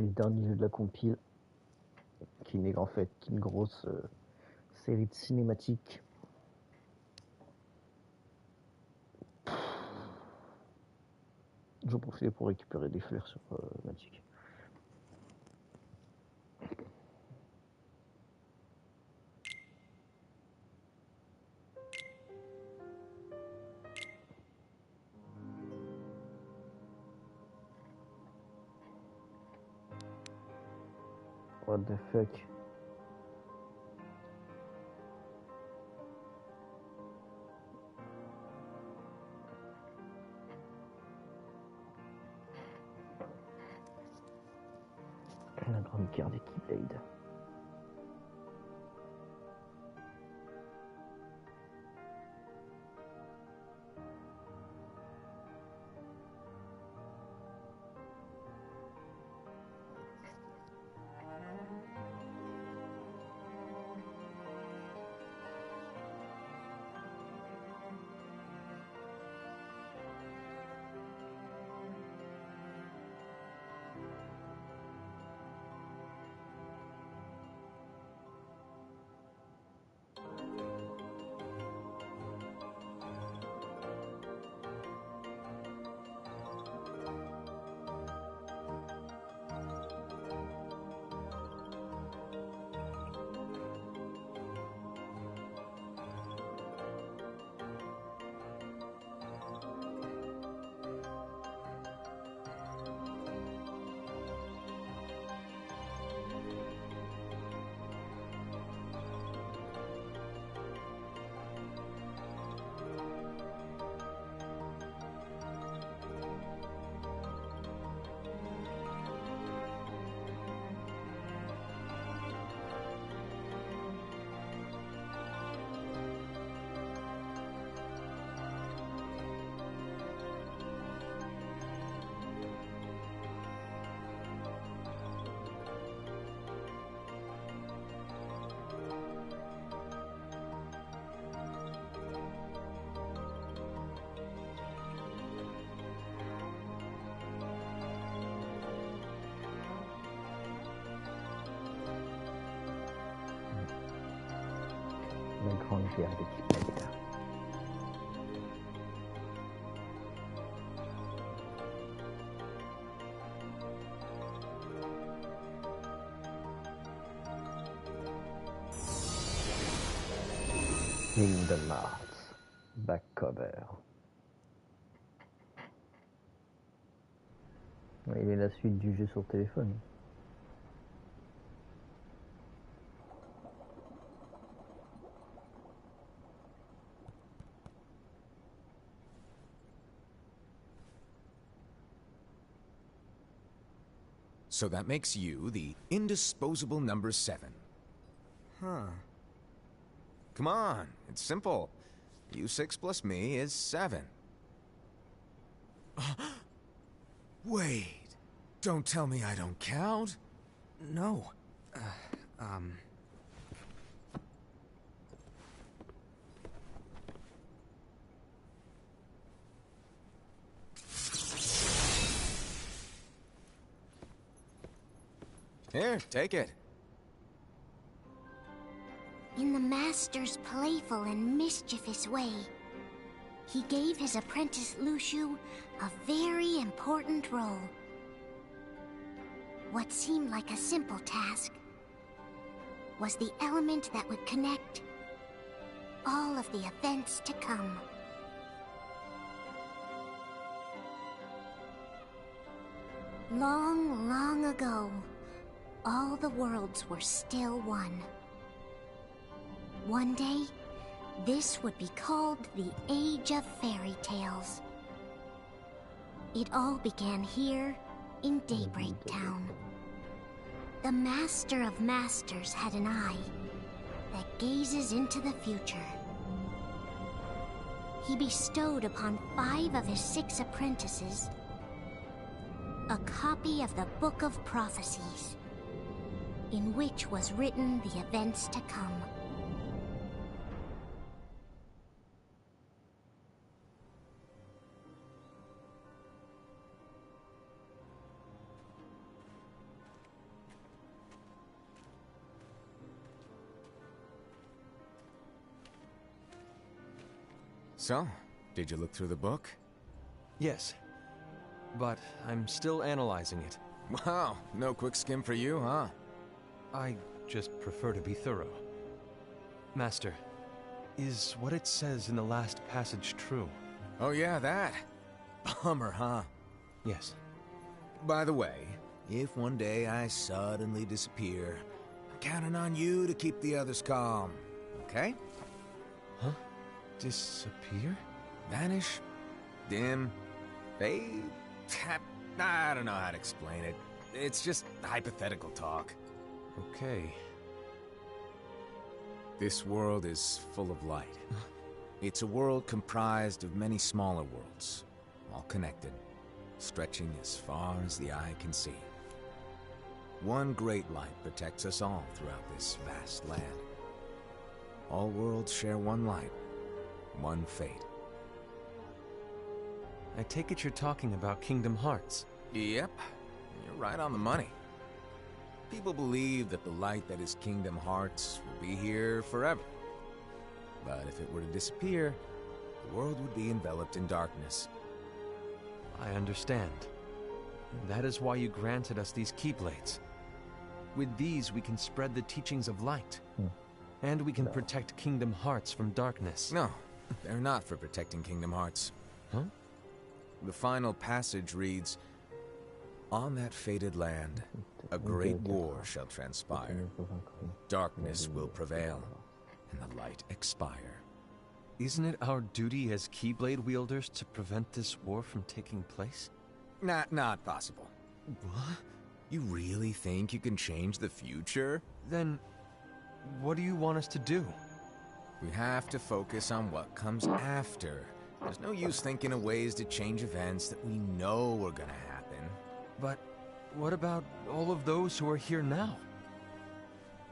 le dernier jeu de la compile, qui n'est en fait qu'une grosse série de cinématiques. J'en profitais pour récupérer des fleurs sur Magic. What the fuck? La grande guerre des Keyblade. La grande guerre des Keyblade. Kingdom Hearts. Back cover. Il est la suite du jeu sur téléphone. So that makes you the indisposable number 7. Huh. Come on, it's simple. U6 plus me is 7. Wait, don't tell me I don't count. No. Here, take it. In the Master's playful and mischievous way, he gave his apprentice Luxu a very important role. What seemed like a simple task was the element that would connect all of the events to come. Long, long ago, all the worlds were still one. One day, this would be called the Age of Fairy Tales. It all began here in Daybreak Town. The Master of Masters had an eye that gazes into the future. He bestowed upon 5 of his 6 apprentices a copy of the Book of Prophecies, in which was written the events to come. So, did you look through the book? Yes, but I'm still analyzing it. Wow, no quick skim for you, huh? I just prefer to be thorough. Master, is what it says in the last passage true? Oh yeah, that. Bummer, huh? Yes. By the way, if one day I suddenly disappear, I'm counting on you to keep the others calm, okay? Huh? Disappear? Vanish? Dim? Fade? I don't know how to explain it. It's just hypothetical talk. Okay. This world is full of light. It's a world comprised of many smaller worlds, all connected, stretching as far as the eye can see. One great light protects us all throughout this vast land. All worlds share one light, one fate. I take it you're talking about Kingdom Hearts. Yep, you're right on the money. People believe that the light that is Kingdom Hearts will be here forever. But if it were to disappear, the world would be enveloped in darkness. I understand. That is why you granted us these Keyblades. With these, we can spread the teachings of light. And we can protect Kingdom Hearts from darkness. No, they're not for protecting Kingdom Hearts. Huh? The final passage reads, "On that fated land, a great war shall transpire. Darkness will prevail, and the light expire." Isn't it our duty as Keyblade wielders to prevent this war from taking place? Not possible. What? You really think you can change the future? Then, what do you want us to do? We have to focus on what comes after. There's no use thinking of ways to change events that we know are gonna happen. But what about all of those who are here now?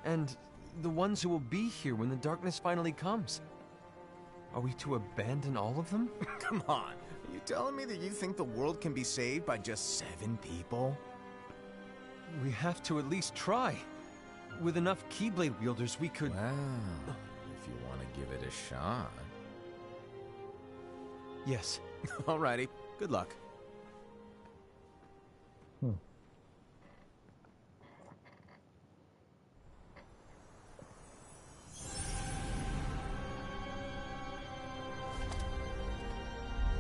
And the ones who will be here when the darkness finally comes? Are we to abandon all of them? Come on, are you telling me that you think the world can be saved by just 7 people? We have to at least try. With enough Keyblade wielders, we could... Well, if you want to give it a shot. Yes. Alrighty, good luck.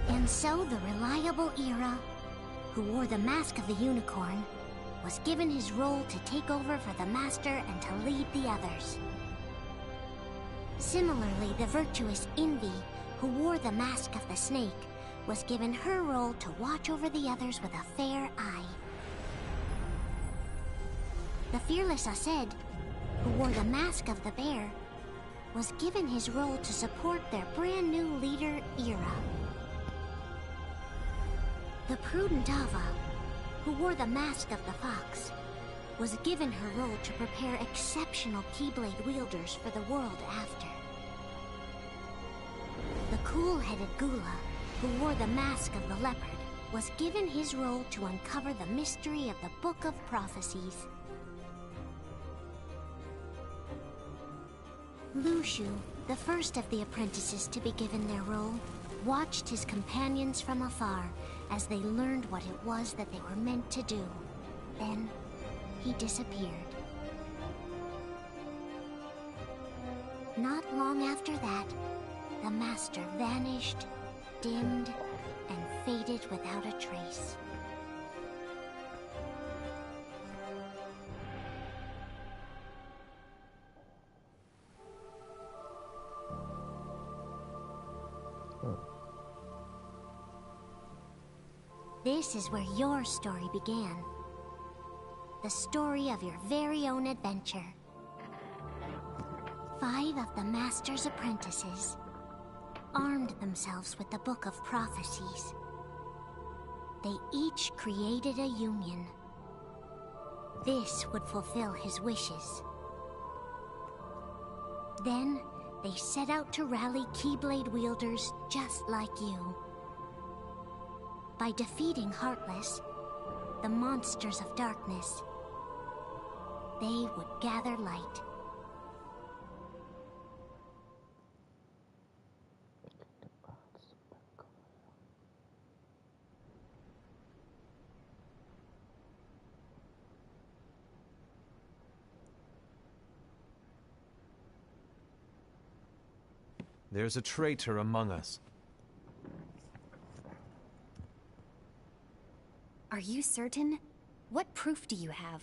And so the reliable Era, who wore the mask of the unicorn, was given his role to take over for the Master and to lead the others. Similarly, the virtuous Envy, who wore the mask of the snake, was given her role to watch over the others with a fair eye. The fearless Aced, who wore the mask of the bear, was given his role to support their brand new leader, Era. The prudent Ava, who wore the mask of the fox, was given her role to prepare exceptional Keyblade wielders for the world after. The cool-headed Gula, who wore the mask of the leopard, was given his role to uncover the mystery of the Book of Prophecies. Lushu, the first of the apprentices to be given their role, watched his companions from afar as they learned what it was that they were meant to do. Then, he disappeared. Not long after that, the Master vanished, dimmed, and faded without a trace. This is where your story began. The story of your very own adventure. 5 of the Master's apprentices armed themselves with the Book of Prophecies. They each created a union. This would fulfill his wishes. Then, they set out to rally Keyblade wielders just like you. By defeating Heartless, the monsters of darkness, they would gather light. There's a traitor among us. Are you certain? What proof do you have?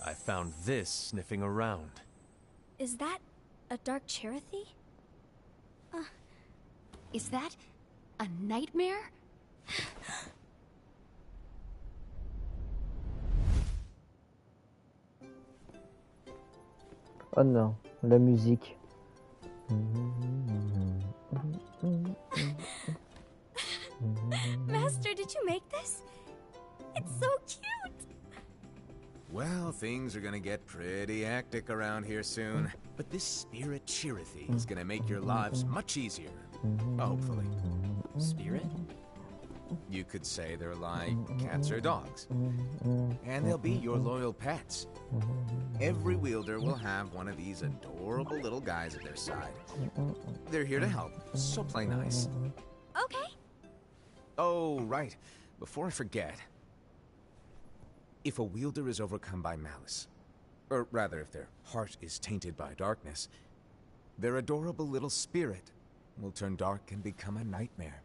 I found this sniffing around. Is that a Dark Chirithy? Is that a nightmare? Oh non, la musique. Master, did you make this? It's so cute! Well, things are gonna get pretty hectic around here soon. But this Spirit Chirithy is gonna make your lives much easier. Hopefully. Spirit? You could say they're like cats or dogs. And they'll be your loyal pets. Every wielder will have one of these adorable little guys at their side. They're here to help, so play nice. Okay. Oh, right. Before I forget. If a wielder is overcome by malice, or rather if their heart is tainted by darkness, their adorable little spirit will turn dark and become a nightmare.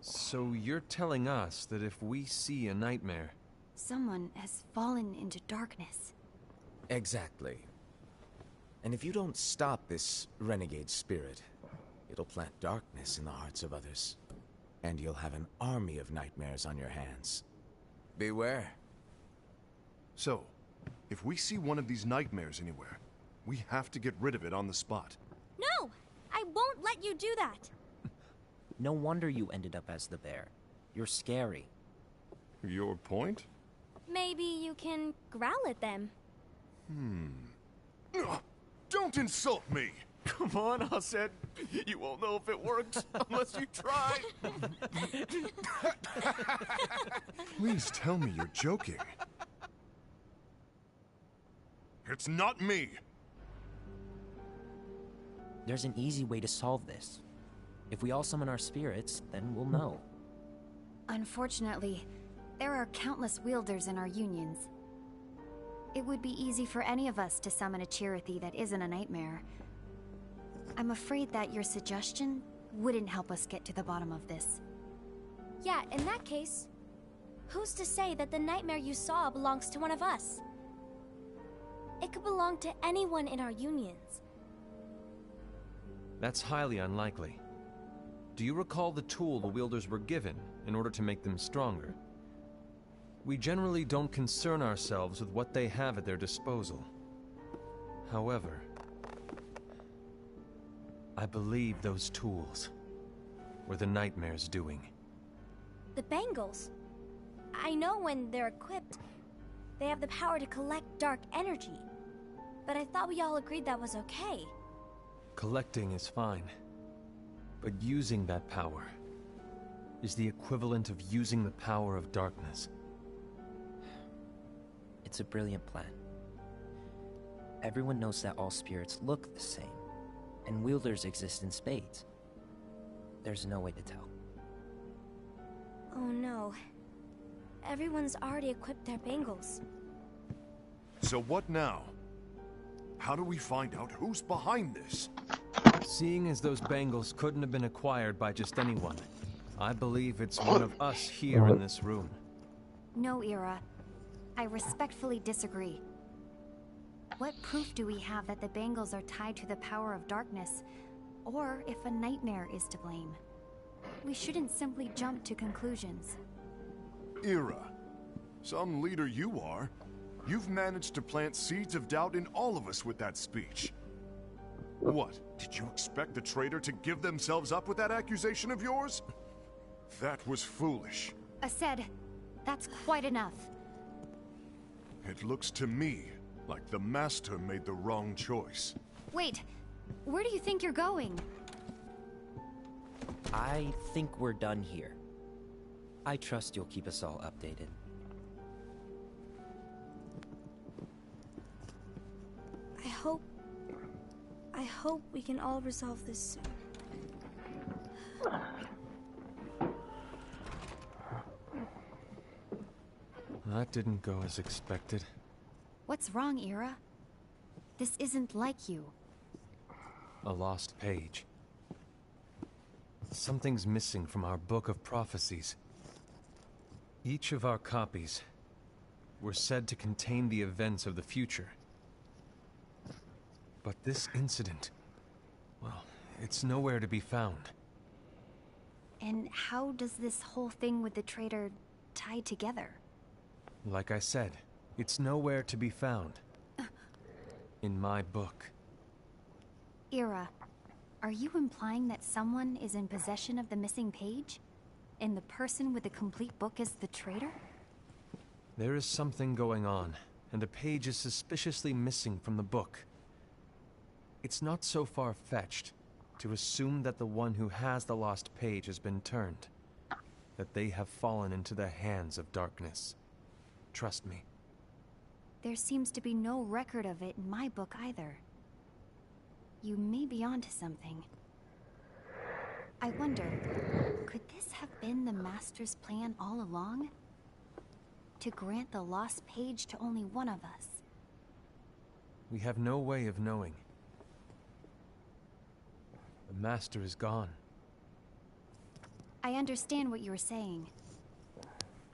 So you're telling us that if we see a nightmare... Someone has fallen into darkness. Exactly. And if you don't stop this renegade spirit, it'll plant darkness in the hearts of others. And you'll have an army of nightmares on your hands. Beware. So, if we see one of these nightmares anywhere, we have to get rid of it on the spot. No! I won't let you do that! No wonder you ended up as the bear. You're scary. Your point? Maybe you can growl at them. Don't insult me! Come on, Hassad. You won't know if it works unless you try. Please tell me you're joking. It's not me! There's an easy way to solve this. If we all summon our spirits, then we'll know. Unfortunately, there are countless wielders in our unions. It would be easy for any of us to summon a Chirithy that isn't a nightmare. I'm afraid that your suggestion wouldn't help us get to the bottom of this. Yeah, in that case, who's to say that the nightmare you saw belongs to one of us? It could belong to anyone in our unions. That's highly unlikely. Do you recall the tool the wielders were given in order to make them stronger? We generally don't concern ourselves with what they have at their disposal. However, I believe those tools were the nightmare's doing. The bangles. I know when they're equipped, they have the power to collect dark energy. But I thought we all agreed that was okay. Collecting is fine. But using that power is the equivalent of using the power of darkness. It's a brilliant plan. Everyone knows that all spirits look the same, and wielders exist in spades. There's no way to tell. Oh no. Everyone's already equipped their bangles. So what now? How do we find out who's behind this? Seeing as those bangles couldn't have been acquired by just anyone, I believe it's one of us here in this room. No, Ira. I respectfully disagree. What proof do we have that the bangles are tied to the power of darkness, or if a nightmare is to blame? We shouldn't simply jump to conclusions. Ira, some leader you are. You've managed to plant seeds of doubt in all of us with that speech. What? Did you expect the traitor to give themselves up with that accusation of yours? That was foolish. Hassad, that's quite enough. It looks to me like the Master made the wrong choice. Wait, where do you think you're going? I think we're done here. I trust you'll keep us all updated. I hope we can all resolve this soon. That didn't go as expected. What's wrong, Ira? This isn't like you. A lost page. Something's missing from our book of prophecies. Each of our copies were said to contain the events of the future. But this incident, well, it's nowhere to be found. And how does this whole thing with the traitor tie together? Like I said, it's nowhere to be found. In my book. Ira, are you implying that someone is in possession of the missing page? And the person with the complete book is the traitor? There is something going on, and the page is suspiciously missing from the book. It's not so far-fetched to assume that the one who has the lost page has been turned, that they have fallen into the hands of darkness. Trust me. There seems to be no record of it in my book either. You may be onto something. I wonder, could this have been the Master's plan all along? To grant the lost page to only one of us? We have no way of knowing. The Master is gone. I understand what you're saying.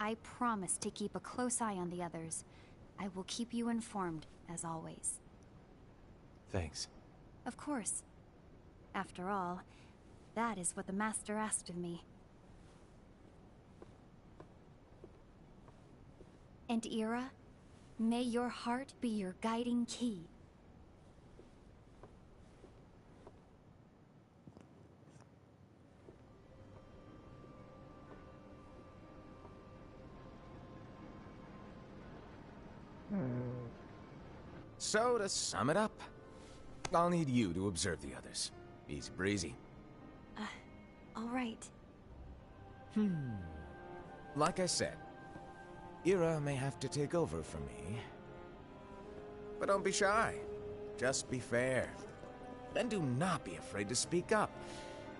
I promise to keep a close eye on the others. I will keep you informed, as always. Thanks. Of course. After all, that is what the Master asked of me. And Ira, may your heart be your guiding key. So, to sum it up, I'll need you to observe the others. Easy breezy. All right. Like I said, Ira may have to take over for me. But don't be shy. Just be fair. And do not be afraid to speak up.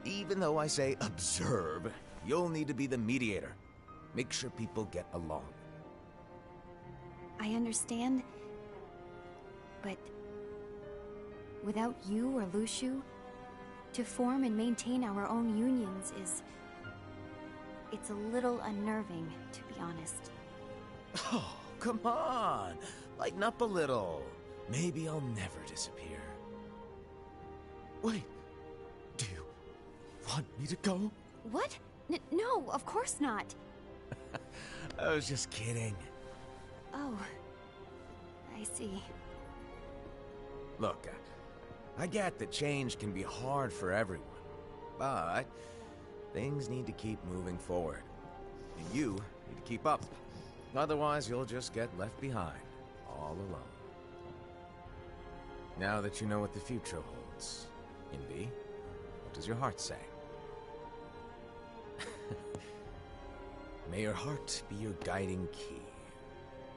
Even though I say observe, you'll need to be the mediator. Make sure people get along. I understand, but without you or Luxu, to form and maintain our own unions it's a little unnerving, to be honest. Oh, come on! Lighten up a little. Maybe I'll never disappear. Wait, do you want me to go? What? No, of course not. I was just kidding. Oh, I see. Look, I get that change can be hard for everyone, but things need to keep moving forward. And you need to keep up. Otherwise, you'll just get left behind, all alone. Now that you know what the future holds, Invi, what does your heart say? May your heart be your guiding key.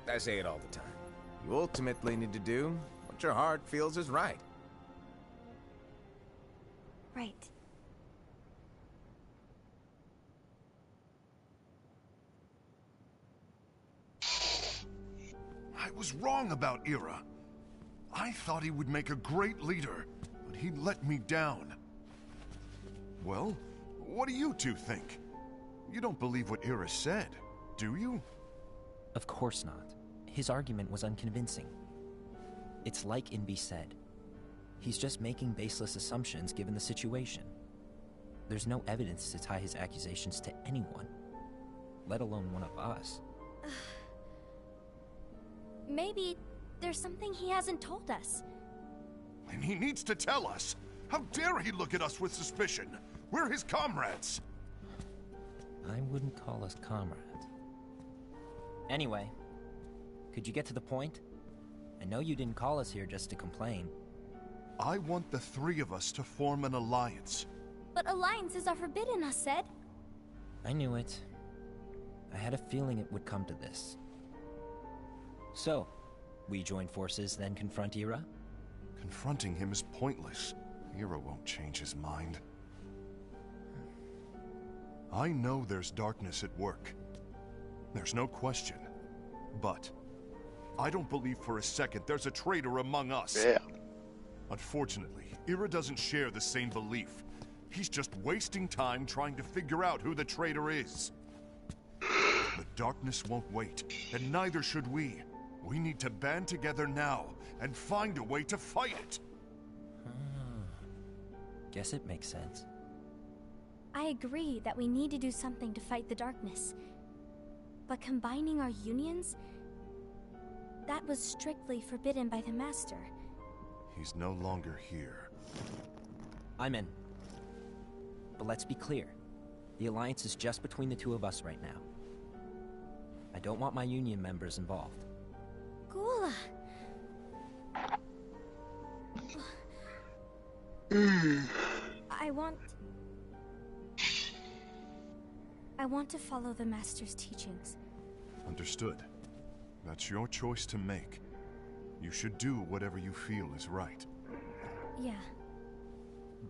I say it all the time. You ultimately need to do what your heart feels is right. Right. I was wrong about Ira. I thought he would make a great leader, but he let me down. Well, what do you two think? You don't believe what Ira said, do you? Of course not. His argument was unconvincing. It's like Invi said. He's just making baseless assumptions given the situation. There's no evidence to tie his accusations to anyone, let alone one of us. Maybe there's something he hasn't told us. And he needs to tell us. How dare he look at us with suspicion? We're his comrades. I wouldn't call us comrades. Anyway, could you get to the point? I know you didn't call us here just to complain. I want the three of us to form an alliance. But alliances are forbidden, us said. I knew it. I had a feeling it would come to this. So, we join forces, then confront Ira? Confronting him is pointless. Ira won't change his mind. I know there's darkness at work. There's no question. But I don't believe for a second there's a traitor among us. Yeah. Unfortunately, Ira doesn't share the same belief. He's just wasting time trying to figure out who the traitor is. The darkness won't wait, and neither should we. We need to band together now and find a way to fight it. Guess it makes sense. I agree that we need to do something to fight the darkness. But combining our unions? That was strictly forbidden by the Master. He's no longer here. I'm in. But let's be clear. The Alliance is just between the two of us right now. I don't want my Union members involved. Gula! I want to follow the Master's teachings. Understood. That's your choice to make. You should do whatever you feel is right. Yeah.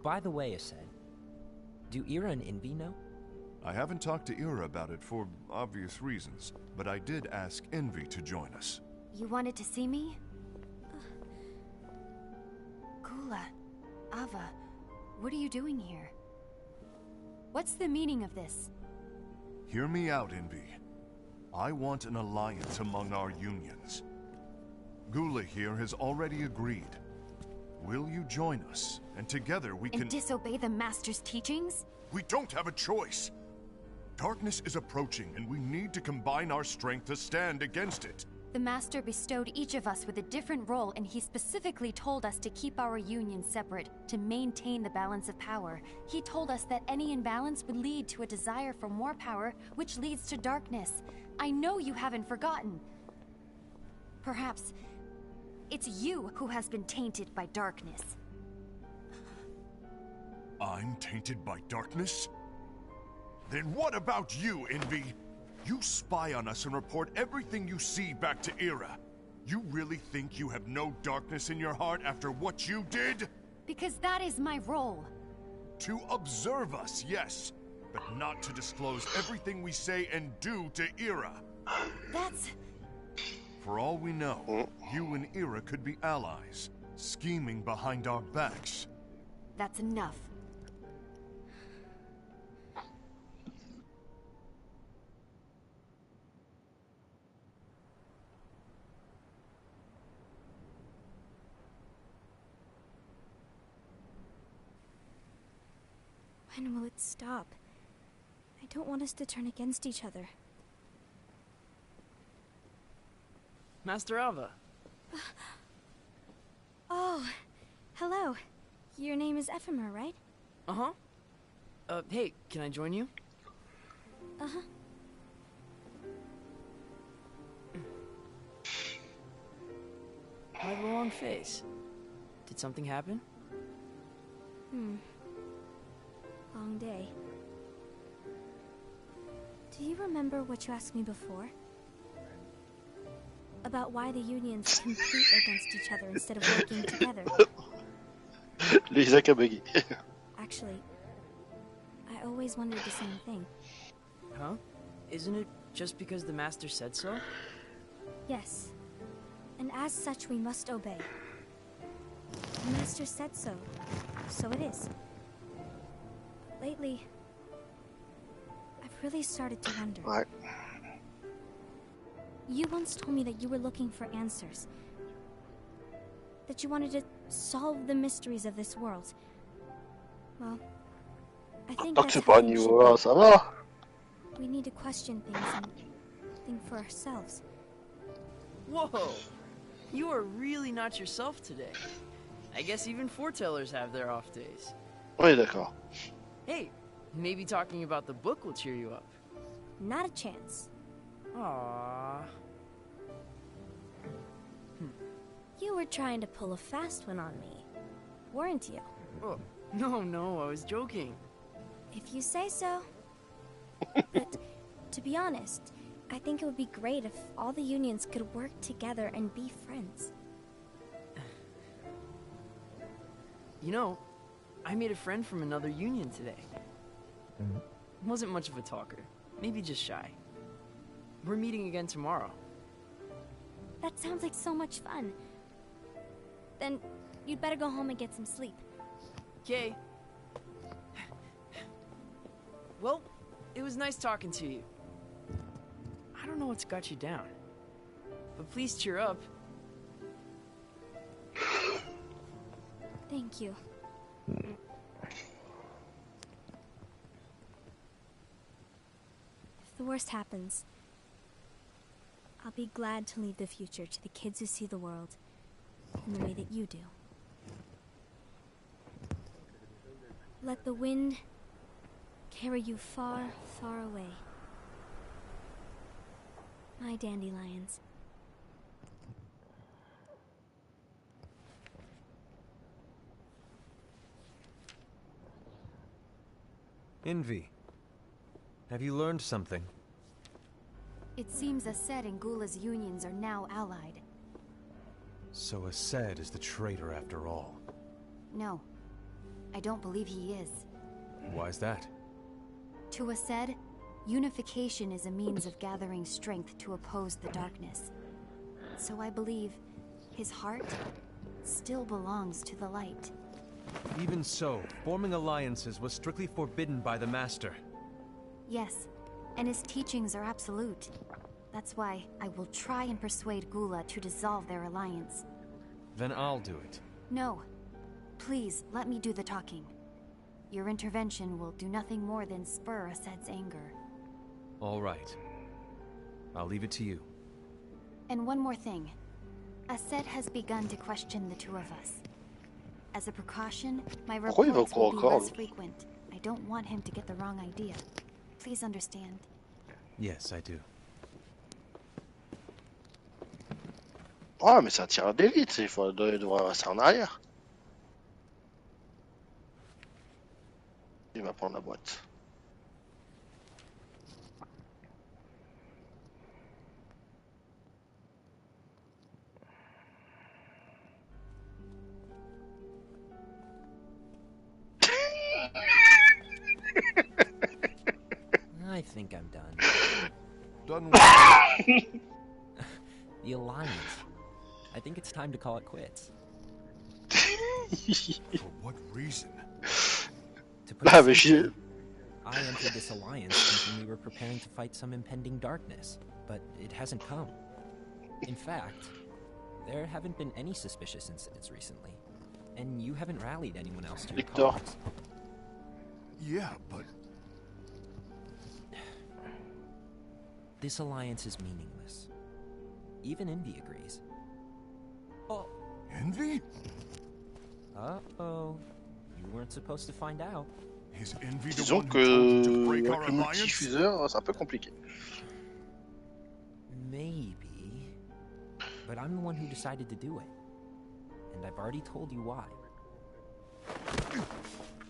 By the way, Aced, do Ira and Envy know? I haven't talked to Ira about it for obvious reasons, but I did ask Envy to join us. You wanted to see me? Gula, Ava, what are you doing here? What's the meaning of this? Hear me out, Envy. I want an alliance among our unions. Gula here has already agreed. Will you join us? And together we can... And disobey the Master's teachings? We don't have a choice! Darkness is approaching, and we need to combine our strength to stand against it. The Master bestowed each of us with a different role, and he specifically told us to keep our union separate, to maintain the balance of power. He told us that any imbalance would lead to a desire for more power, which leads to darkness. I know you haven't forgotten. Perhaps it's you who has been tainted by darkness. I'm tainted by darkness? Then what about you, Envy? You spy on us and report everything you see back to Ira. You really think you have no darkness in your heart after what you did? Because that is my role. To observe us, yes, but not to disclose everything we say and do to Ira. That's... For all we know, you and Ira could be allies, scheming behind our backs. That's enough. When will it stop? I don't want us to turn against each other. Master Ava. Oh, hello. Your name is Ephemer, right? Uh-huh. Hey, can I join you? Uh-huh. I have a long face. Did something happen? Long day. Do you remember what you asked me before? About why the unions compete against each other instead of working together. Lisa Kabegi. Actually, I always wondered the same thing. Huh? Isn't it just because the Master said so? Yes. And as such, we must obey. The Master said so. So it is. Lately, I've really started to wonder. Right. You once told me that you were looking for answers. That you wanted to solve the mysteries of this world. Well, I think that's how upon things you, should be. ça va? We need to question things and think for ourselves. Whoa! You are really not yourself today. I guess even foretellers have their off days. Oui, d'accord. Hey, maybe talking about the book will cheer you up. Not a chance. Aww. You were trying to pull a fast one on me, weren't you? Oh, no, I was joking. If you say so. But to be honest, I think it would be great if all the unions could work together and be friends. You know, I made a friend from another union today. Wasn't much of a talker, maybe just shy. We're meeting again tomorrow. That sounds like so much fun. Then you'd better go home and get some sleep. Okay. Well, it was nice talking to you. I don't know what's got you down, but please cheer up. Thank you. If the worst happens, I'll be glad to leave the future to the kids who see the world in the way that you do. Let the wind carry you far, far away. My dandelions. Envy, have you learned something? It seems Aced and Gula's unions are now allied. So Aced is the traitor after all. No, I don't believe he is. Why's that? To Aced, unification is a means of gathering strength to oppose the darkness. So I believe his heart still belongs to the light. Even so, forming alliances was strictly forbidden by the Master. Yes, and his teachings are absolute. That's why I will try and persuade Gula to dissolve their alliance. Then I'll do it. No. Please, let me do the talking. Your intervention will do nothing more than spur Aced's anger. All right. I'll leave it to you. And one more thing. Aced has begun to question the two of us. As a precaution, my reports will be less frequent. I don't want him to get the wrong idea. Please understand. Yes, I do. Ouais, mais ça tire à d'élite, il faut devoir rester en arrière. Il va prendre la boîte. I think I'm done. Done what? The Alliance. I think it's time to call it quits. For what reason? To put it simply, I entered this alliance thinking we were preparing to fight some impending darkness, but it hasn't come. In fact, there haven't been any suspicious incidents recently, and you haven't rallied anyone else to your cause. Yeah, but... This alliance is meaningless. Even Envy agrees. Oh. Envy? Uh-oh. You weren't supposed to find out. Is Envy the Disons one que who told you to break our avec le alliance? multidiffuseur, c'est un peu compliqué. Maybe. But I'm the one who decided to do it. And I've already told you why.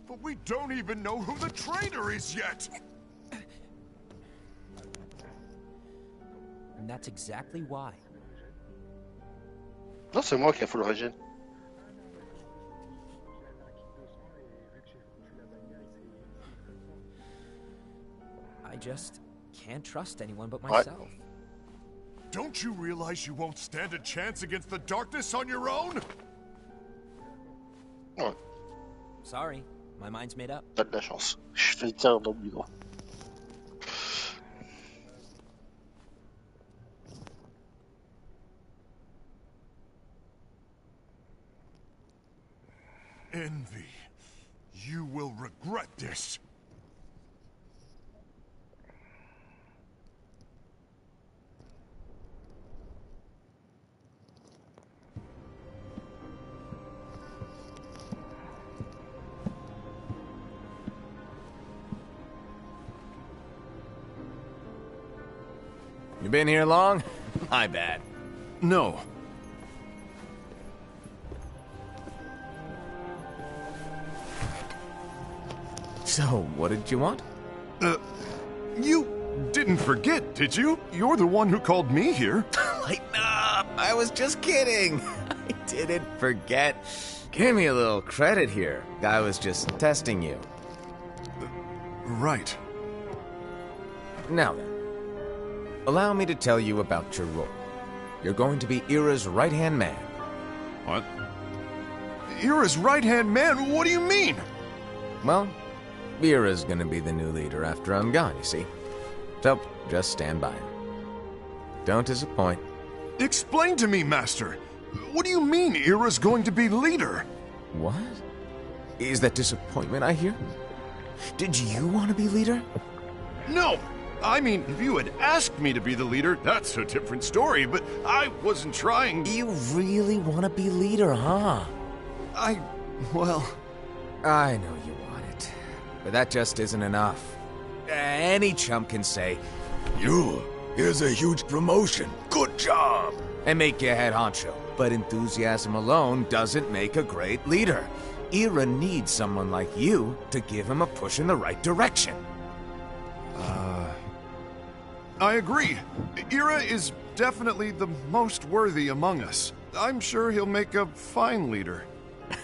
But we don't even know who the traitor is yet! And that's exactly why. Non, c'est moi qui ai full regen. I just can't trust anyone but myself. Don't you realize you won't stand a chance against the darkness on your own? Ouais. Sorry, my mind's made up. T'as de la chance. Je fais tirer dans le micro. Envy, you will regret this. You been here long? My bad. No. So, what did you want? You didn't forget, did you? You're the one who called me here. Lighten up! I was just kidding. I didn't forget. Give me a little credit here. I was just testing you. Right. Now then, allow me to tell you about your role. You're going to be Ira's right-hand man. What? Ira's right-hand man? What do you mean? Well, Ira's gonna be the new leader after I'm gone, you see. So, just stand by. Don't disappoint. Explain to me, Master. What do you mean Ira's going to be leader? What? Is that disappointment I hear? Did you want to be leader? No! I mean, if you had asked me to be the leader, that's a different story, but I wasn't trying... You really want to be leader, huh? Well... I know you want it, but that just isn't enough. Any chump can say, here's a huge promotion, good job, and make you head honcho. But enthusiasm alone doesn't make a great leader. Ira needs someone like you to give him a push in the right direction. I agree. Ira is definitely the most worthy among us. I'm sure he'll make a fine leader.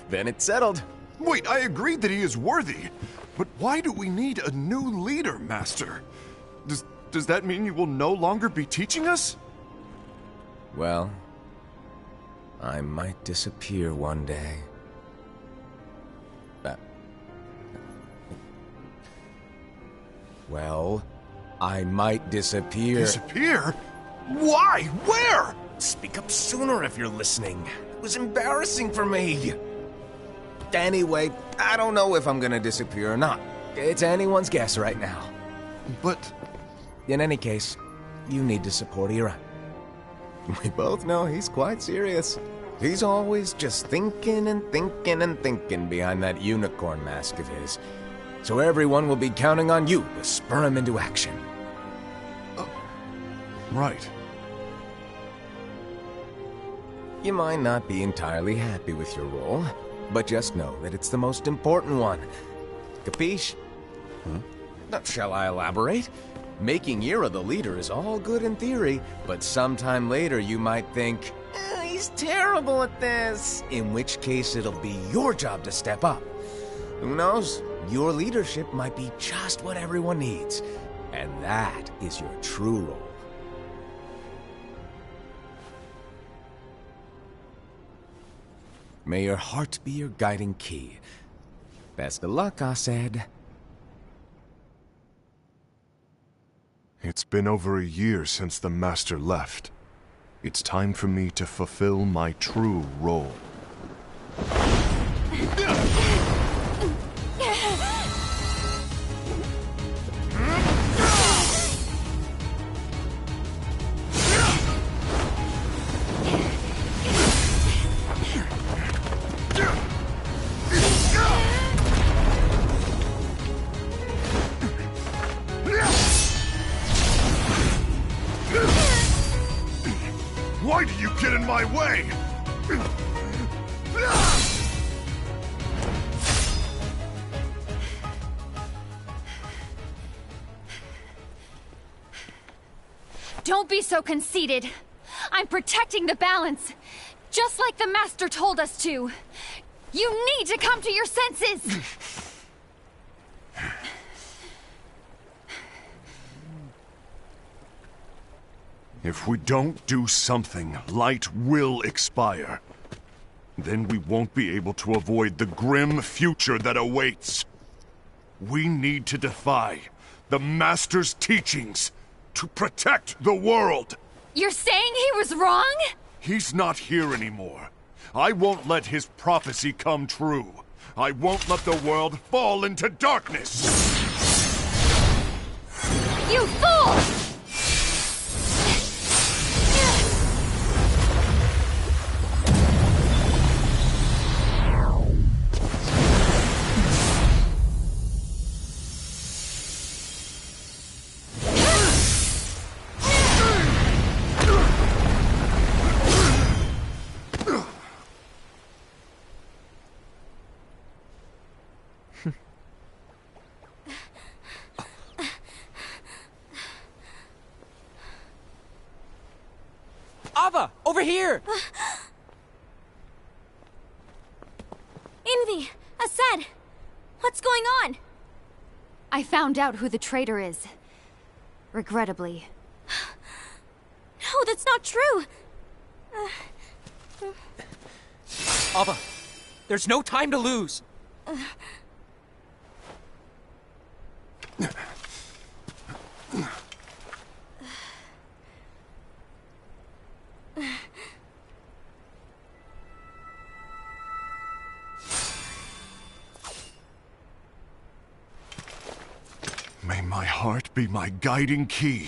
Then it's settled. Wait, I agreed that he is worthy. But why do we need a new leader, Master? Does that mean you will no longer be teaching us? Well, I might disappear one day. Well, I might disappear. Disappear? Why? Where? Speak up sooner if you're listening. It was embarrassing for me. Anyway, I don't know if I'm gonna disappear or not. It's anyone's guess right now. But... in any case, you need to support Ira. We both know he's quite serious. He's always just thinking and thinking and thinking behind that unicorn mask of his. So everyone will be counting on you to spur him into action. Right. You might not be entirely happy with your role, but just know that it's the most important one. Capiche? Shall I elaborate? Making Ira the leader is all good in theory, but sometime later you might think, he's terrible at this, in which case it'll be your job to step up. Who knows? Your leadership might be just what everyone needs, and that is your true role. May your heart be your guiding key. Best of luck, Asaad. It's been over a year since the Master left. It's time for me to fulfill my true role. Why do you get in my way? Don't be so conceited. I'm protecting the balance, just like the Master told us to. You need to come to your senses! If we don't do something, light will expire. Then we won't be able to avoid the grim future that awaits. We need to defy the Master's teachings to protect the world. You're saying he was wrong? He's not here anymore. I won't let his prophecy come true. I won't let the world fall into darkness. You fool! Ava, over here! Envy! Asaad! What's going on? I found out who the traitor is. Regrettably. No, that's not true! Ava, there's no time to lose! May my heart be my guiding key.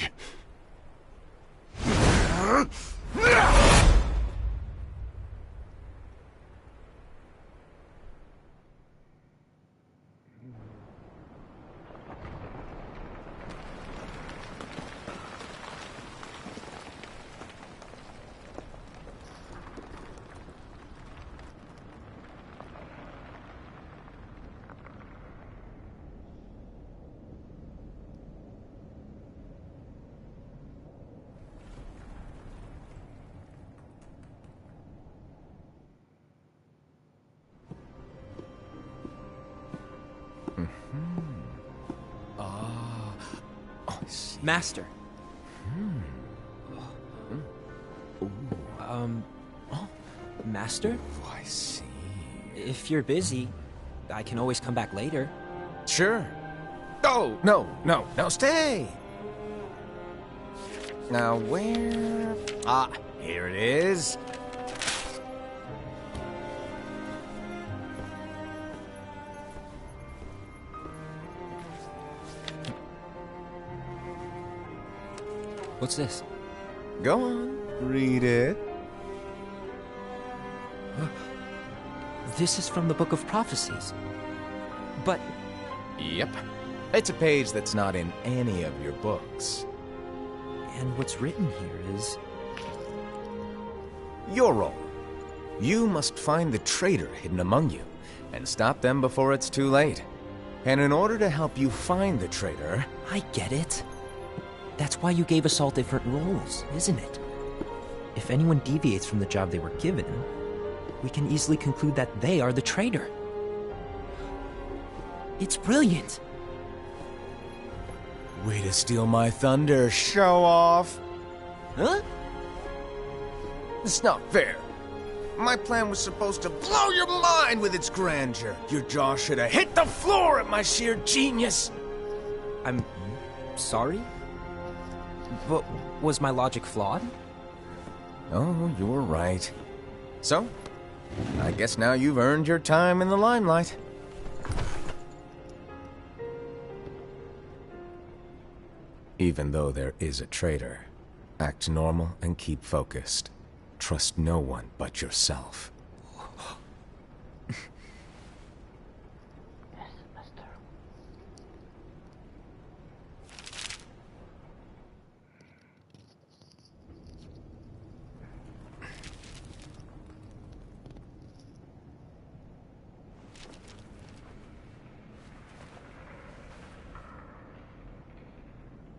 Master. Master? Oh, I see. If you're busy, I can always come back later. Sure. Oh, no, stay! Now, where... Ah, here it is. What's this? Go on, read it. This is from the Book of Prophecies. But... Yep. It's a page that's not in any of your books. And what's written here is... Your role. You must find the traitor hidden among you, and stop them before it's too late. And in order to help you find the traitor... I get it. That's why you gave us all different roles, isn't it? If anyone deviates from the job they were given, we can easily conclude that they are the traitor. It's brilliant. Way to steal my thunder, show off. Huh? It's not fair. My plan was supposed to blow your mind with its grandeur. Your jaw should have hit the floor at my sheer genius. I'm sorry? But was my logic flawed? Oh, you're right. So, I guess now you've earned your time in the limelight. Even though there is a traitor, act normal and keep focused. Trust no one but yourself.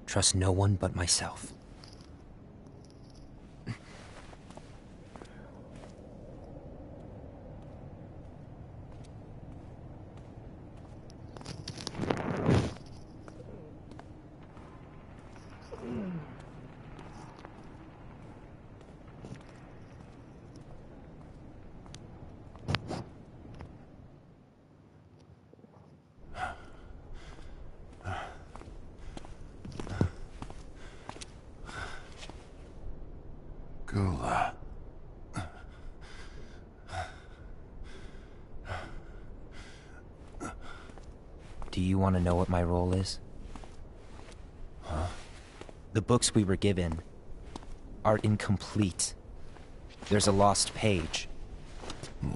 Trust no one but myself. Gula. Do you want to know what my role is? Huh? The books we were given are incomplete. There's a lost page.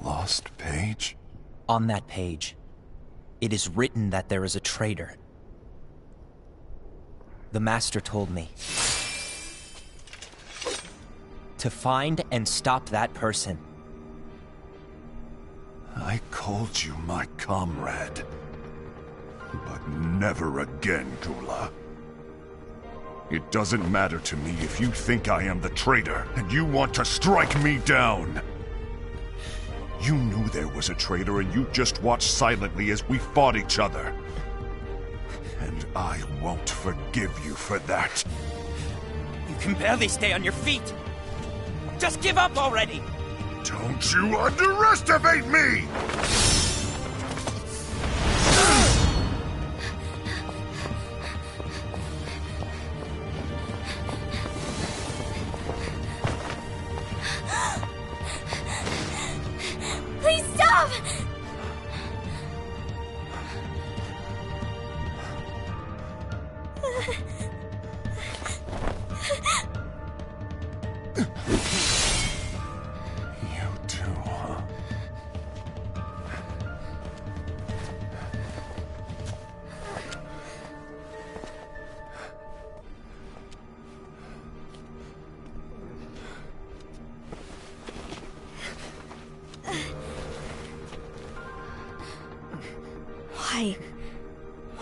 Lost page? On that page, it is written that there is a traitor. The Master told me to find and stop that person. I called you my comrade. But never again, Gula. It doesn't matter to me if you think I am the traitor, and you want to strike me down. You knew there was a traitor, and you just watched silently as we fought each other. And I won't forgive you for that. You can barely stay on your feet. Just give up already! Don't you underestimate me! Please stop! You too, huh?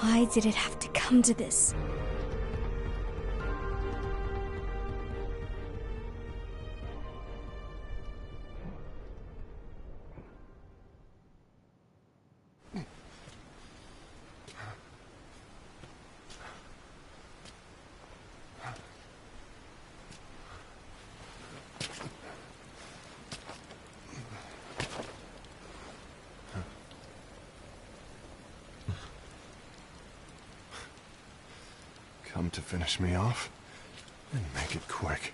Why did it have to come to this? Come to finish me off, and make it quick.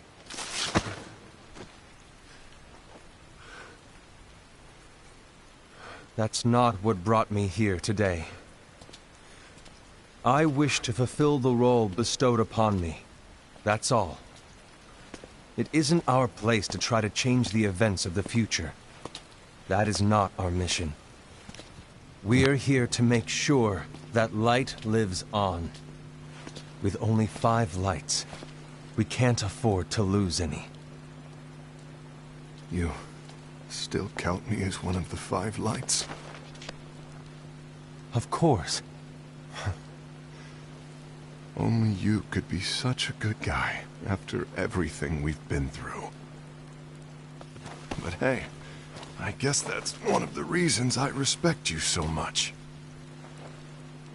That's not what brought me here today. I wish to fulfill the role bestowed upon me. That's all. It isn't our place to try to change the events of the future. That is not our mission. We are here to make sure that light lives on. With only 5 lights, we can't afford to lose any. You still count me as one of the 5 lights? Of course. Only you could be such a good guy after everything we've been through. But hey, I guess that's one of the reasons I respect you so much.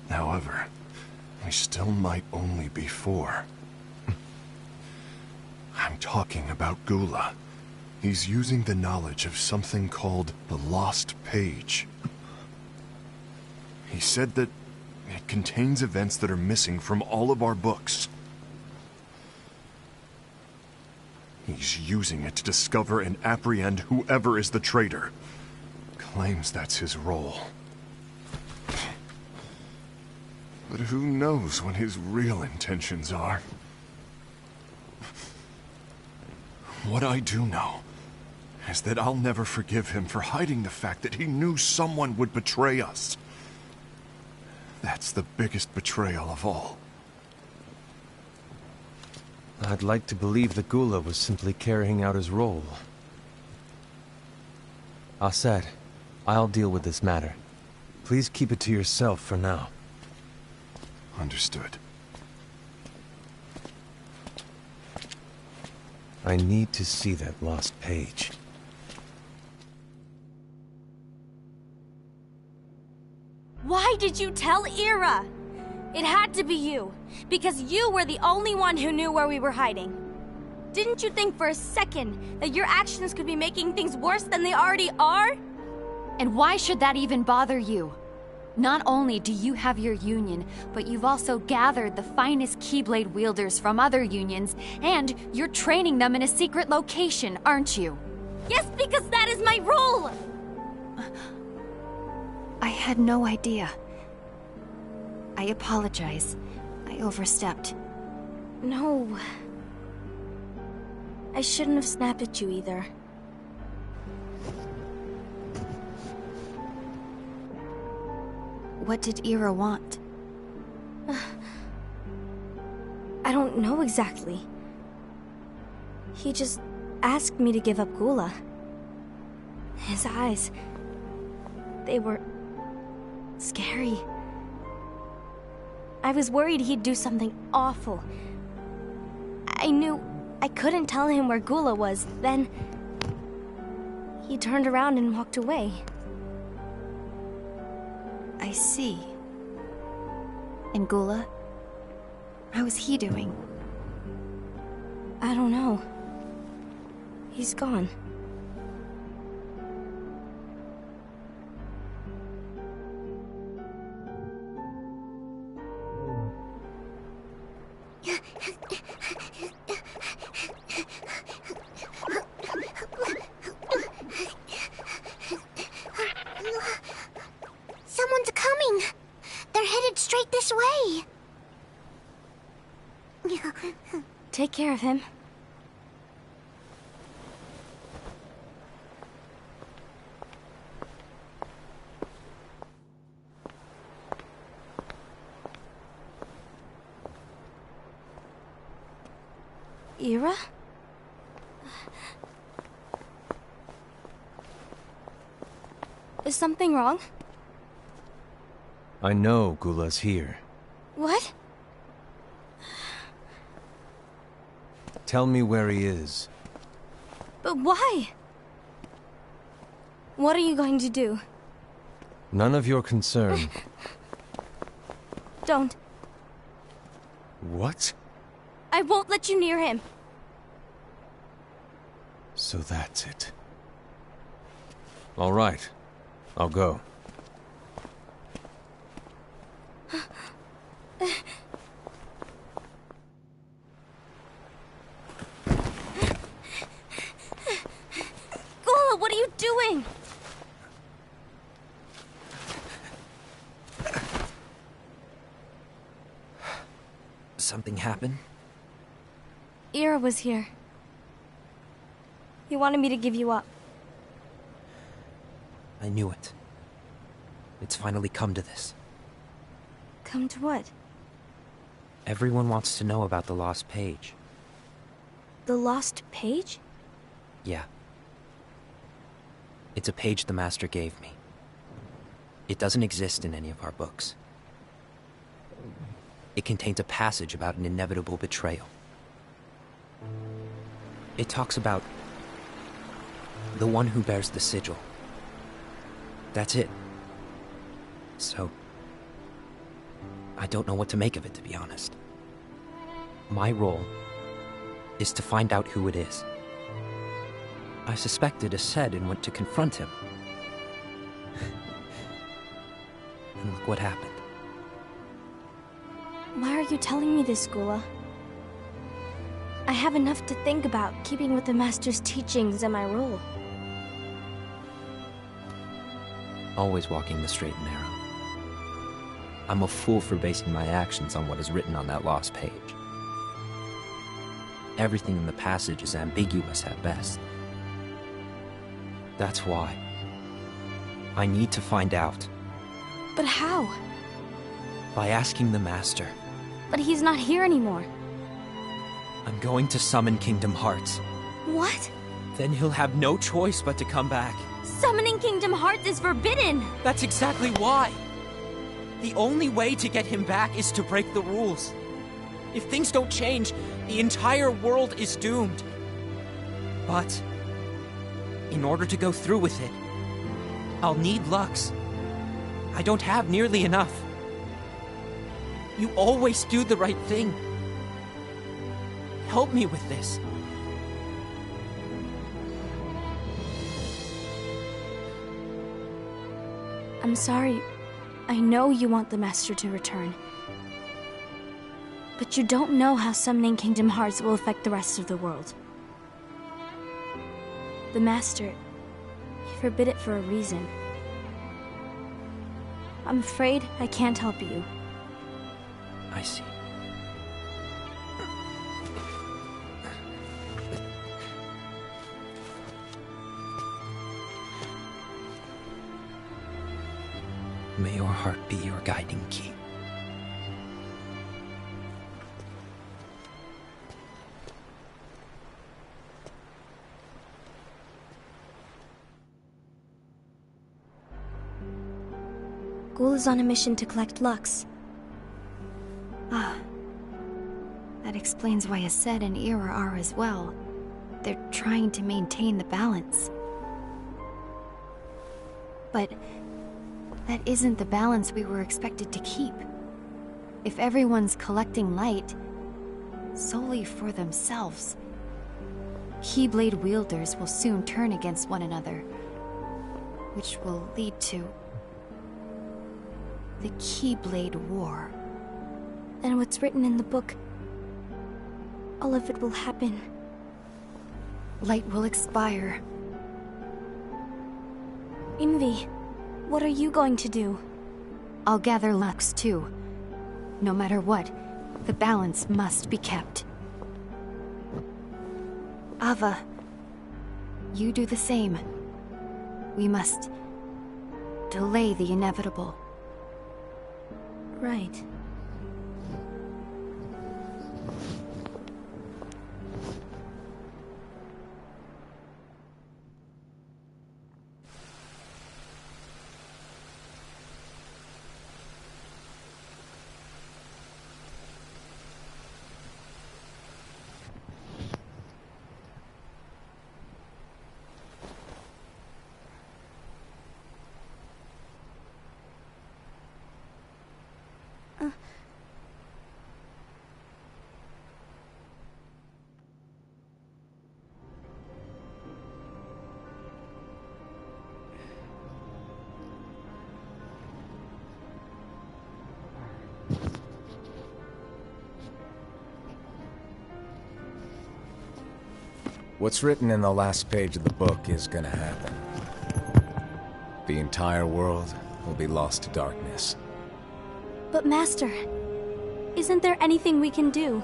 However, we still might only be 4. I'm talking about Gula. He's using the knowledge of something called the Lost Page. He said that it contains events that are missing from all of our books. He's using it to discover and apprehend whoever is the traitor. Claims that's his role. But who knows what his real intentions are? What I do know is that I'll never forgive him for hiding the fact that he knew someone would betray us. That's the biggest betrayal of all. I'd like to believe that Gula was simply carrying out his role. Aset, I'll deal with this matter. Please keep it to yourself for now. Understood. I need to see that lost page. Why did you tell Ira? It had to be you, because you were the only one who knew where we were hiding. Didn't you think for a second that your actions could be making things worse than they already are? And why should that even bother you? Not only do you have your union, but you've also gathered the finest Keyblade wielders from other unions, and you're training them in a secret location, aren't you? Yes, because that is my role! I had no idea. I apologize. I overstepped. No. I shouldn't have snapped at you either. What did Ira want? I don't know exactly. He just asked me to give up Gula. His eyes... they were... scary. I was worried he'd do something awful. I knew I couldn't tell him where Gula was. Then he turned around and walked away. I see. And Gula? How is he doing? I don't know. He's gone. Someone's coming. They're headed straight this way. Take care of him. Ira? Is something wrong? I know Gula's here. What? Tell me where he is. But why? What are you going to do? None of your concern. Don't. What? I won't let you near him. So that's it. All right. I'll go. Gula, what are you doing? Something happened? Ira was here. He wanted me to give you up. I knew it. It's finally come to this. Come to what? Everyone wants to know about the lost page. The lost page? Yeah. It's a page the Master gave me. It doesn't exist in any of our books. It contains a passage about an inevitable betrayal. It talks about the one who bears the sigil. That's it. So, I don't know what to make of it, to be honest. My role is to find out who it is. I suspected Aced and went to confront him. And look what happened. Why are you telling me this, Gula? I have enough to think about, keeping with the Master's teachings and my role. Always walking the straight and narrow. I'm a fool for basing my actions on what is written on that lost page. Everything in the passage is ambiguous at best. That's why I need to find out. But how? By asking the Master. But he's not here anymore. I'm going to summon Kingdom Hearts. What? Then he'll have no choice but to come back. Summoning Kingdom Hearts is forbidden! That's exactly why! The only way to get him back is to break the rules. If things don't change, the entire world is doomed. But, in order to go through with it, I'll need Lux. I don't have nearly enough. You always do the right thing. Help me with this. I'm sorry. I know you want the Master to return. But you don't know how summoning Kingdom Hearts will affect the rest of the world. The Master, he forbid it for a reason. I'm afraid I can't help you. I see. May your heart be your guiding key. Ghoul is on a mission to collect Lux. Ah. That explains why Aced and Ira are as well. They're trying to maintain the balance. But that isn't the balance we were expected to keep. If everyone's collecting light solely for themselves, Keyblade wielders will soon turn against one another, which will lead to the Keyblade War. Then what's written in the book, all of it will happen. Light will expire. Invi, what are you going to do? I'll gather Lux too. No matter what, the balance must be kept. Ava, you do the same. We must delay the inevitable. Right. What's written in the last page of the book is gonna happen. The entire world will be lost to darkness. But Master, isn't there anything we can do?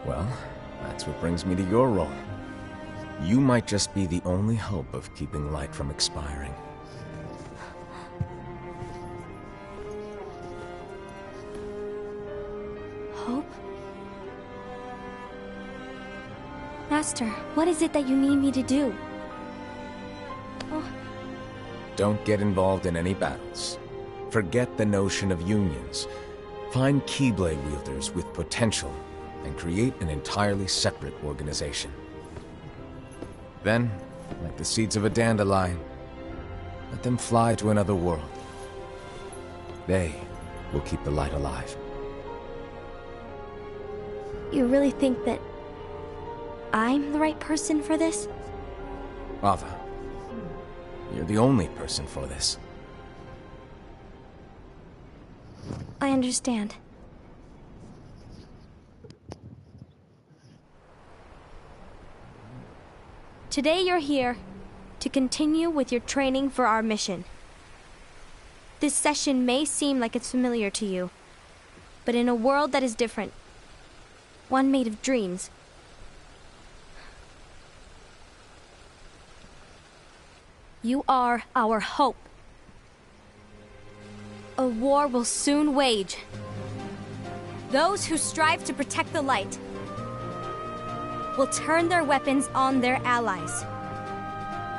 Well, that's what brings me to your role. You might just be the only hope of keeping light from expiring. Hope? Master, what is it that you need me to do? Oh. Don't get involved in any battles. Forget the notion of unions. Find Keyblade wielders with potential and create an entirely separate organization. Then, like the seeds of a dandelion, let them fly to another world. They will keep the light alive. You really think that I'm the right person for this? Ava, you're the only person for this. I understand. Today you're here to continue with your training for our mission. This session may seem like it's familiar to you, but in a world that is different, one made of dreams, you are our hope. A war will soon wage. Those who strive to protect the light will turn their weapons on their allies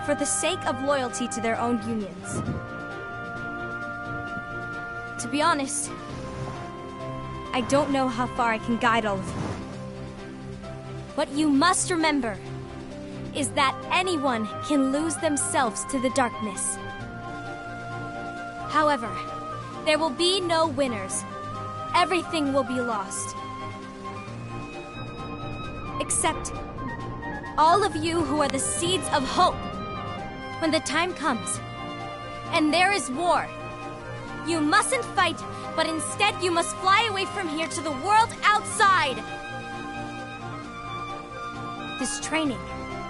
for the sake of loyalty to their own unions. To be honest, I don't know how far I can guide all of you. What you must remember is that anyone can lose themselves to the darkness. However, there will be no winners. Everything will be lost. Except all of you who are the seeds of hope. When the time comes, and there is war, you mustn't fight, but instead you must fly away from here to the world outside. This training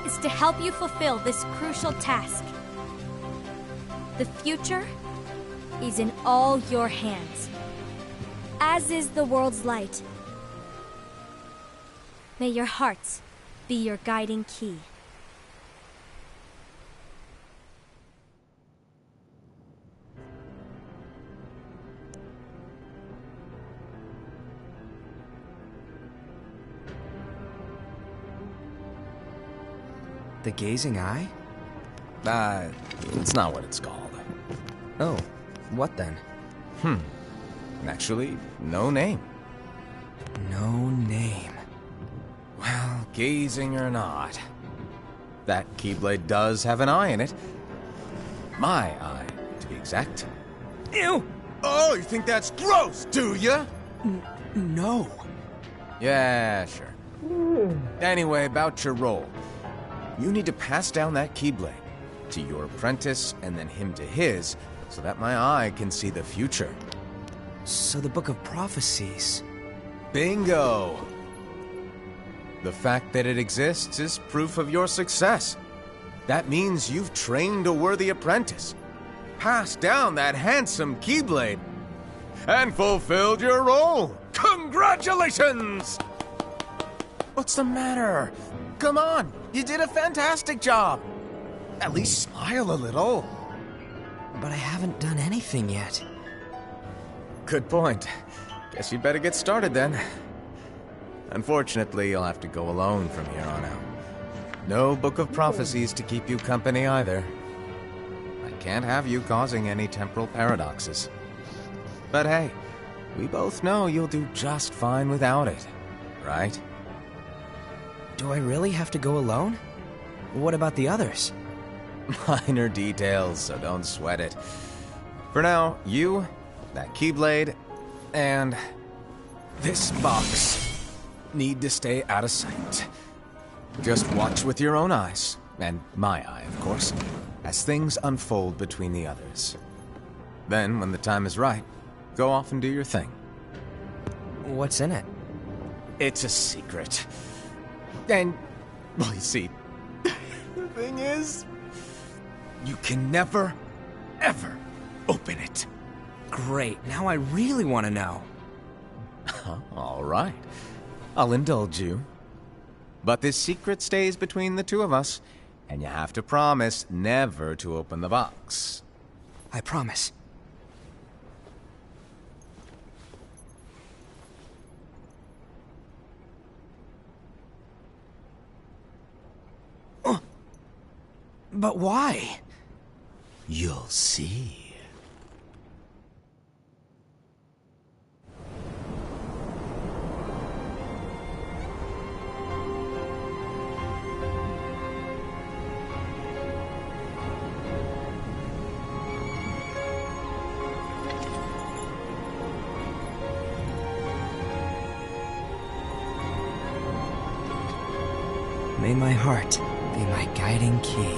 is to help you fulfill this crucial task. The future is in all your hands, as is the world's light. May your hearts be your guiding key. The Gazing Eye? It's not what it's called. Oh, what then? Actually, no name. No name. Well, gazing or not, that Keyblade does have an eye in it. My eye, to be exact. Ew! Oh, you think that's gross, do ya? No. Yeah, sure. Anyway, about your role. You need to pass down that Keyblade to your apprentice and then him to his, so that my eye can see the future. So the Book of Prophecies... Bingo! The fact that it exists is proof of your success. That means you've trained a worthy apprentice, passed down that handsome Keyblade, and fulfilled your role. Congratulations! What's the matter? Come on, you did a fantastic job. At least smile a little. But I haven't done anything yet. Good point. Guess you'd better get started then. Unfortunately, you'll have to go alone from here on out. No Book of Prophecies to keep you company either. I can't have you causing any temporal paradoxes. But hey, we both know you'll do just fine without it, right? Do I really have to go alone? What about the others? Minor details, so don't sweat it. For now, you, that Keyblade, and this box need to stay out of sight. Just watch with your own eyes, and my eye, of course, as things unfold between the others. Then, when the time is right, go off and do your thing. What's in it? It's a secret. And, well, you see, the thing is, you can never, ever open it. Great, now I really want to know. All right. I'll indulge you. But this secret stays between the two of us, and you have to promise never to open the box. I promise. But why? You'll see. May my heart be my guiding key.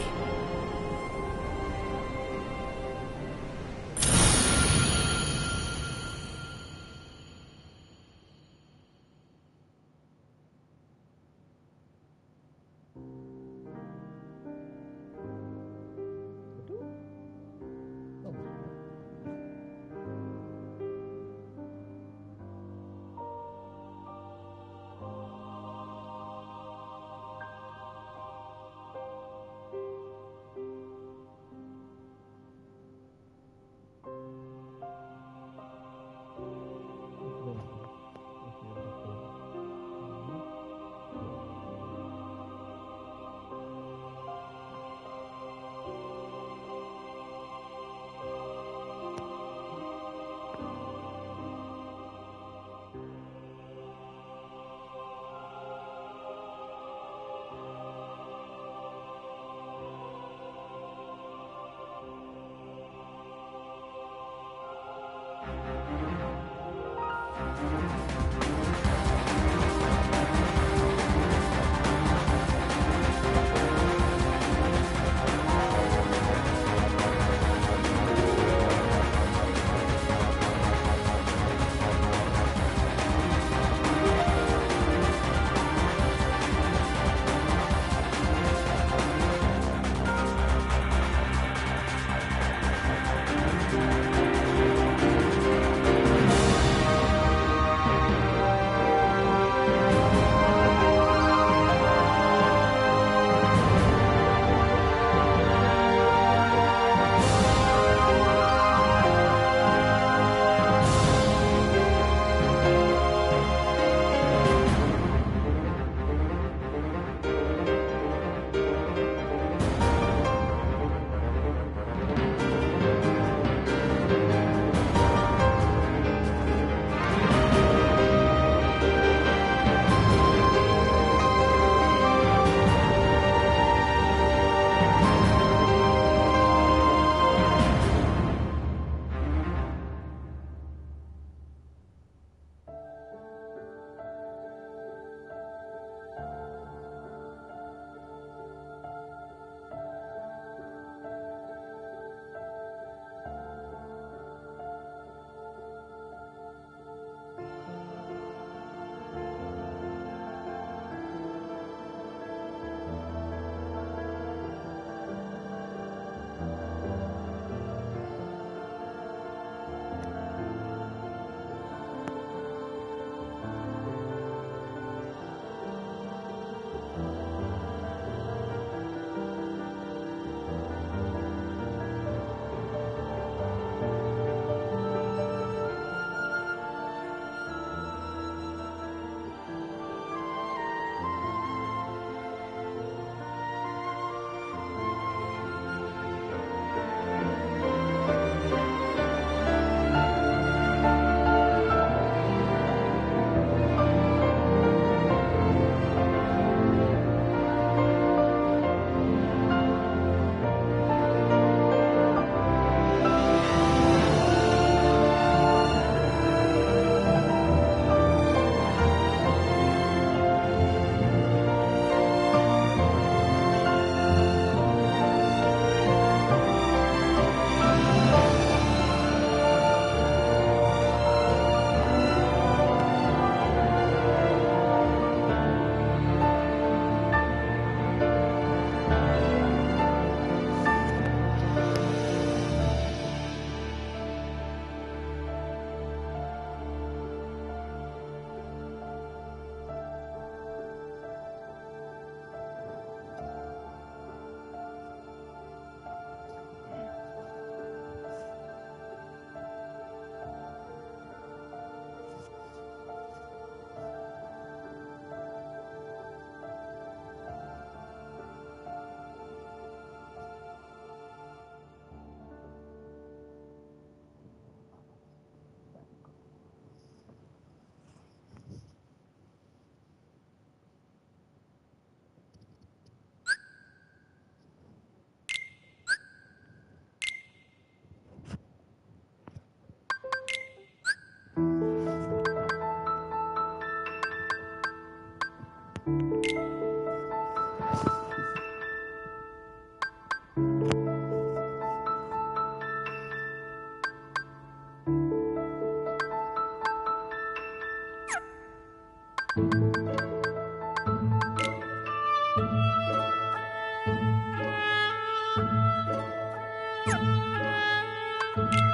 Bye.